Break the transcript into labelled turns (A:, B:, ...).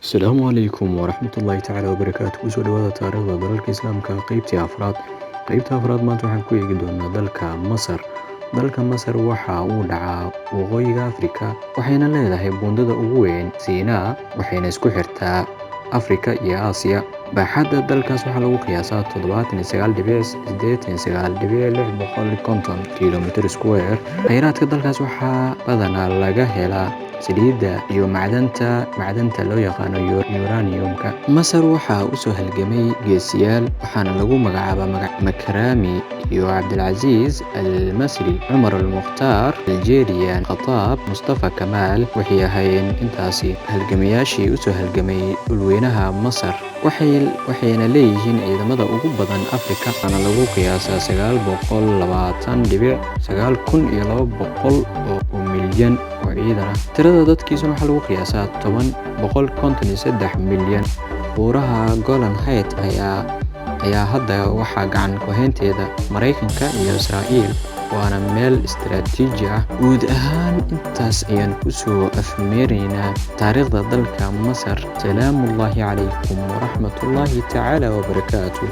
A: Asalaamu calaykum waraxmatullaahi tacaala wabarakaatu. Kusoo dhawaada taariikhda dalalka Islaamka qaybtii afraad. Qaybta afraad maanta waxaan ku eegi doonaa dalka Masar. Dalka Masar waxa uu dhacaa waqooyiga Afrika, waxayna leedahay buundada ugu weyn Siinaa, waxayna isku xirtaa Afrika iyo Aasiya. Baaxadda dalkaas waxaa lagu qiyaasaa 79,889,650 kiiloomitir iskuweer. Kheyraadka dalkaas waxaa badanaa laga helaa saliidda iyo macdanta loo yaqaano uranium-ka. Masar waxaa u soo halgamay geesiyaal, waxaana lagu magacaabaa Makrami iyo Cabdilcasiis al-Masri, Cumar al-Mukhtaar, Aljeeriyan, Khataab, Mustafa Kamaal. Waxay ahaayeen intaasi halgamayaashii u soo halgamay dhulweynaha Masar, waxayna leeyihiin ciidamada ugu badan Afrika, waxaana lagu qiyaasaa 929,200 oo milyan oo ciidan ah. Tirada dadkiisuna waxaa lagu qiyaasaa 153 milyan. Buuraha Golan Heights ayaa hadda waxaa gacan ku haynteeda Mareykanka iyo Israa'iil, waana meel istiraatiiji ah. Guud ahaan intaas ayaan kusoo afmeeraynaa taariikhda dalka Masar. Salaamullaahi calaykum waraxmatullaahi tacaala wabarakaatuh.